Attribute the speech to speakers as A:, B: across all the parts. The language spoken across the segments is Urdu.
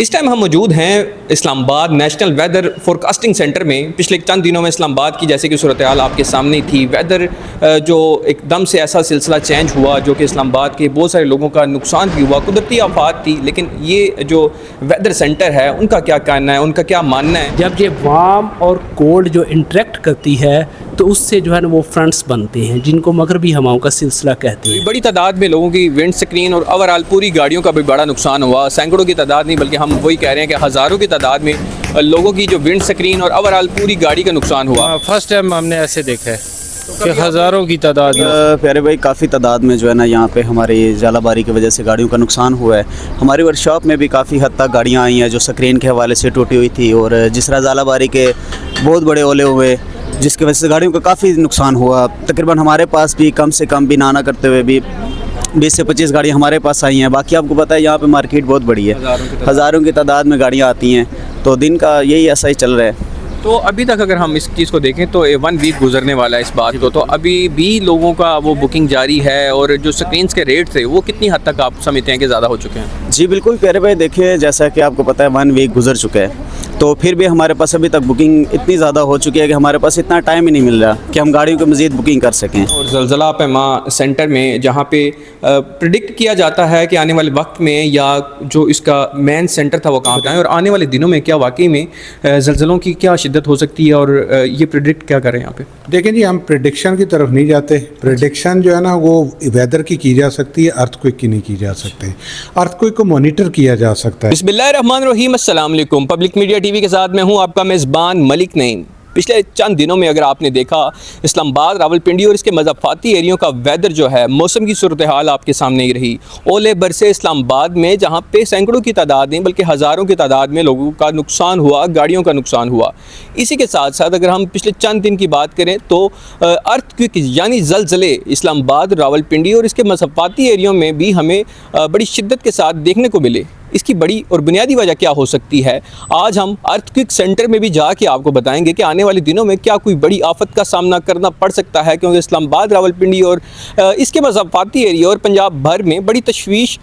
A: اس ٹائم ہم موجود ہیں اسلام آباد نیشنل ویدر فورکاسٹنگ سینٹر میں۔ پچھلے چند دنوں میں اسلام آباد کی جیسے کہ صورتحال آپ کے سامنے تھی، ویدر جو ایک دم سے ایسا سلسلہ چینج ہوا جو کہ اسلام آباد کے بہت سارے لوگوں کا نقصان بھی ہوا، قدرتی آفات تھی، لیکن یہ جو ویدر سینٹر ہے ان کا کیا کہنا ہے، ان کا کیا ماننا ہے؟
B: جب یہ وارم اور کولڈ جو انٹریکٹ کرتی ہے تو اس سے جو ہے نا وہ فرنٹس بنتے ہیں جن کو مغربی ہواؤں کا سلسلہ کہتے ہیں۔
A: بڑی تعداد میں لوگوں کی ونڈ سکرین اور اوورآل پوری گاڑیوں کا بھی بڑا نقصان ہوا، سینکڑوں کی تعداد نہیں بلکہ ہم وہی کہہ رہے ہیں کہ ہزاروں کی تعداد میں لوگوں کی جو ونڈ سکرین اور اوورآل پوری گاڑی کا نقصان ہوا۔
C: فرسٹ ٹائم ہم نے ایسے دیکھا ہے کہ ہزاروں کی تعداد میں۔
D: پیارے بھائی، کافی تعداد میں جو ہے نا یہاں پہ ہماری ژالہ باری کی وجہ سے گاڑیوں کا نقصان ہوا ہے۔ ہماری ورک شاپ میں بھی کافی حد تک گاڑیاں آئی ہیں جو سکرین کے حوالے سے ٹوٹی ہوئی تھی، اور جس طرح ژالہ باری کے بہت بڑے اولے ہوئے جس کی وجہ سے گاڑیوں کا کافی نقصان ہوا۔ تقریباً ہمارے پاس بھی کم سے کم بھی نہ کرتے ہوئے بھی 20 سے 25 گاڑیاں ہمارے پاس آئی ہیں۔ باقی آپ کو پتہ ہے یہاں پہ مارکیٹ بہت بڑی ہے، ہزاروں کی تعداد میں گاڑیاں آتی ہیں، تو دن کا یہی ایسا ہی چل رہا ہے۔
A: تو ابھی تک اگر ہم اس چیز کو دیکھیں تو 1 ویک گزرنے والا ہے اس بات کو، تو ابھی بھی لوگوں کا وہ بکنگ جاری ہے، اور جو سکرینز کے ریٹ تھے وہ کتنی حد تک آپ سمجھتے ہیں کہ زیادہ ہو چکے ہیں؟
D: جی بالکل پیارے بھائی، دیکھیے جیسا کہ آپ کو پتہ ہے 1 ویک گزر چکا ہے، تو پھر بھی ہمارے پاس ابھی تک بکنگ اتنی زیادہ ہو چکی ہے کہ ہمارے پاس اتنا ٹائم ہی نہیں مل رہا کہ ہم گاڑیوں کی مزید بکنگ کر سکیں۔
A: اور زلزلہ پیما سینٹر میں جہاں پہ پریڈکٹ کیا جاتا ہے کہ آنے والے وقت میں یا جو اس کا مین سینٹر تھا وہ کہاں پہ ہے، اور آنے والے دنوں میں کیا واقعی میں زلزلوں کی کیا شدت ہو سکتی ہے، اور یہ پریڈکٹ کیا کریں یہاں پہ؟
E: دیکھیں جی، ہم پریڈکشن کی طرف نہیں جاتے۔ پریڈکشن جو ہے نا وہ ویدر کی جا سکتی ہے، ارتھ کوئک کی نہیں کی جا سکتی۔ ارتھ کوئک کو مانیٹر کیا جا سکتا ہے۔
A: بسم اللہ الرحمن الرحیم، السلام علیکم۔ پبلک میڈیا ٹی وی کے ساتھ میں ہوں آپ کا میزبان ملک نعیم۔ پچھلے چند دنوں میں اگر آپ نے دیکھا اسلام آباد، راولپنڈی اور اس کے مضافاتی ایریوں کا ویدر جو ہے، موسم کی صورتحال آپ کے سامنے ہی رہی۔ اولے برسے اسلام آباد میں جہاں پہ سینکڑوں کی تعداد نہیں بلکہ ہزاروں کی تعداد میں لوگوں کا نقصان ہوا، گاڑیوں کا نقصان ہوا۔ اسی کے ساتھ ساتھ اگر ہم پچھلے چند دن کی بات کریں تو ارتھ کوئک یعنی زلزلے اسلام آباد، راولپنڈی اور اس کے مضافاتی ایریوں میں بھی ہمیں بڑی شدت کے ساتھ دیکھنے کو ملے۔ اس کی بڑی اور بنیادی وجہ کیا ہو سکتی ہے، آج ہم ارتھ کوئک سینٹر میں بھی جا کے آپ کو بتائیں گے کہ آنے والے دنوں میں کیا کوئی بڑی آفت کا سامنا کرنا پڑ سکتا ہے، کیونکہ اسلام آباد، راولپنڈی اور اس کے مضافاتی ایریا اور پنجاب بھر میں بڑی تشویش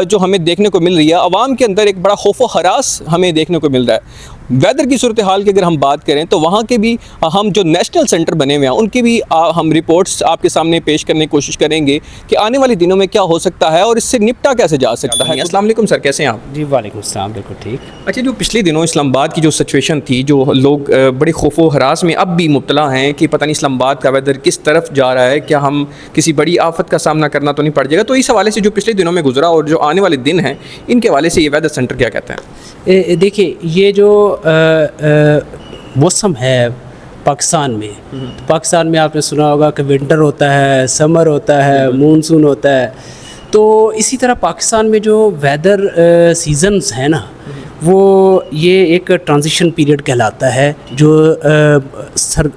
A: جو ہمیں دیکھنے کو مل رہی ہے، عوام کے اندر ایک بڑا خوف و ہراس ہمیں دیکھنے کو مل رہا ہے۔ ویدر کی صورتحال کی اگر ہم بات کریں تو وہاں کے بھی ہم جو نیشنل سینٹر بنے ہوئے ہیں ان کی بھی ہم رپورٹس آپ کے سامنے پیش کرنے کی کوشش کریں گے کہ آنے والے دنوں میں کیا ہو سکتا ہے اور اس سے نپٹا کیسے جا سکتا ہے۔ السلام علیکم سر، کیسے ہیں آپ؟
B: جی وعلیکم السلام، بالکل ٹھیک۔
A: اچھا، جو پچھلے دنوں اسلام آباد کی جو سچویشن تھی، جو لوگ بڑے خوف و ہراس میں اب بھی مبتلا ہیں کہ پتہ نہیں اسلام آباد کا ویدر کس طرف جا رہا ہے، کیا ہم کسی بڑی آفت کا سامنا کرنا تو نہیں پڑ جائے گا، تو اس حوالے سے جو پچھلے دنوں میں گزرا اور جو آنے والے دن ہیں ان کے حوالے سے یہ ویدر سینٹر کیا کہتے ہیں؟
B: دیکھیے، یہ جو موسم ہے پاکستان میں، پاکستان میں آپ نے سنا ہوگا کہ ونٹر ہوتا ہے، سمر ہوتا ہے، مونسون ہوتا ہے، تو اسی طرح پاکستان میں جو ویدر سیزنز ہیں نا وہ یہ ایک ٹرانزیشن پیریڈ کہلاتا ہے، جو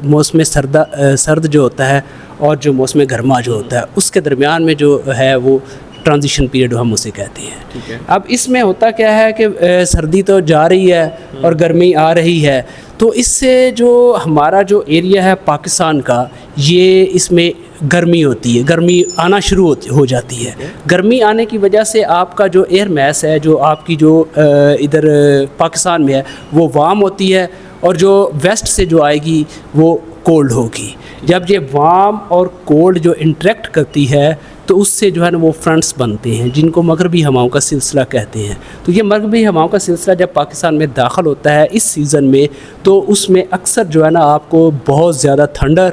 B: موسم سرد جو ہوتا ہے اور جو موسم گرما جو ہوتا ہے اس کے درمیان میں جو ہے وہ ٹرانزیشن پیریڈ ہم اسے کہتے ہیں۔ اب اس میں ہوتا کیا ہے کہ سردی تو جا رہی ہے اور گرمی آ رہی ہے، تو اس سے جو ہمارا جو ایریا ہے پاکستان کا، یہ اس میں گرمی ہوتی ہے، گرمی آنا شروع ہو جاتی ہے۔ گرمی آنے کی وجہ سے آپ کا جو ایئر میس ہے، جو آپ کی جو ادھر پاکستان میں ہے وہ وارم ہوتی ہے، اور جو ویسٹ سے جو آئے گی وہ کولڈ ہوگی۔ جب یہ وارم اور کولڈ جو انٹریکٹ کرتی ہے تو اس سے جو ہے نا وہ فرنٹس بنتے ہیں جن کو مغربی ہواؤں کا سلسلہ کہتے ہیں۔ تو یہ مغربی ہواؤں کا سلسلہ جب پاکستان میں داخل ہوتا ہے اس سیزن میں، تو اس میں اکثر جو ہے نا آپ کو بہت زیادہ تھنڈر،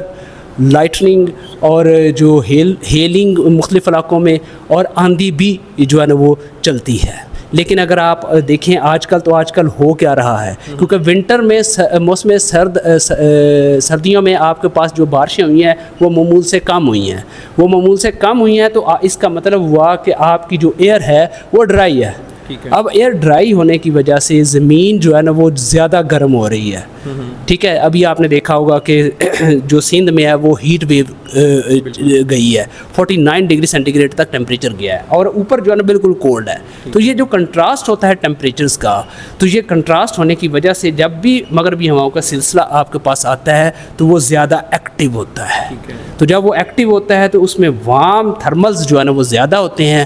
B: لائٹننگ اور جو ہیلنگ مختلف علاقوں میں، اور آندھی بھی جو ہے نا وہ چلتی ہے۔ لیکن اگر آپ دیکھیں آج کل ہو کیا رہا ہے، کیونکہ ونٹر میں موسم سردیوں میں آپ کے پاس جو بارشیں ہوئی ہیں وہ معمول سے کم ہوئی ہیں، تو اس کا مطلب ہوا کہ آپ کی جو ایئر ہے وہ ڈرائی ہے۔ اب ایئر ڈرائی ہونے کی وجہ سے زمین جو ہے نا وہ زیادہ گرم ہو رہی ہے، ٹھیک ہے۔ ابھی آپ نے دیکھا ہوگا کہ جو سندھ میں ہے وہ ہیٹ ویو گئی ہے، 49 ڈگری سینٹی گریڈ تک ٹیمپریچر گیا ہے، اور اوپر جو ہے نا بالکل کولڈ ہے۔ تو یہ جو کنٹراسٹ ہوتا ہے ٹیمپریچرز کا، تو یہ کنٹراسٹ ہونے کی وجہ سے جب بھی مغربی ہواؤں کا سلسلہ آپ کے پاس آتا ہے تو وہ زیادہ ایکٹیو ہوتا ہے۔ تو جب وہ ایکٹیو ہوتا ہے تو اس میں وارم تھرملز جو ہے نا وہ زیادہ ہوتے ہیں،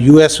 E: US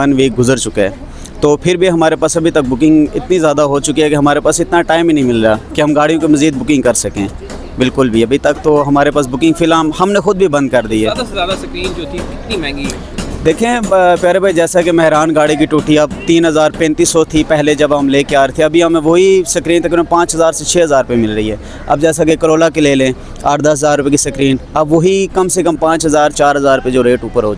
D: 1 ویک گزر چکا ہے، تو پھر بھی ہمارے پاس ابھی تک بکنگ اتنی زیادہ ہو چکی ہے کہ ہمارے پاس اتنا ٹائم ہی نہیں مل رہا کہ ہم گاڑیوں کی مزید بکنگ کر سکیں. بالکل بھی ابھی تک تو ہمارے پاس بکنگ فی الحال ہم نے خود بھی بند کر دی ہے.
A: زیادہ سے زیادہ سکرین جو تھی کتنی مہنگی ہے؟
D: دیکھیں پیارے بھائی، جیسا کہ مہران گاڑی کی ٹوٹی اب 3,3500 تھی پہلے جب ہم لے کے آ رہے تھے، ابھی ہمیں وہی سکرین تقریباً 5,000 سے 6,000 پہ مل رہی ہے. اب جیسا کہ کرولا کی لے لیں 8-10 ہزار روپے کی سکرین، اب وہی کم سے کم 5,000 4,000 پہ جو ریٹ اوپر ہو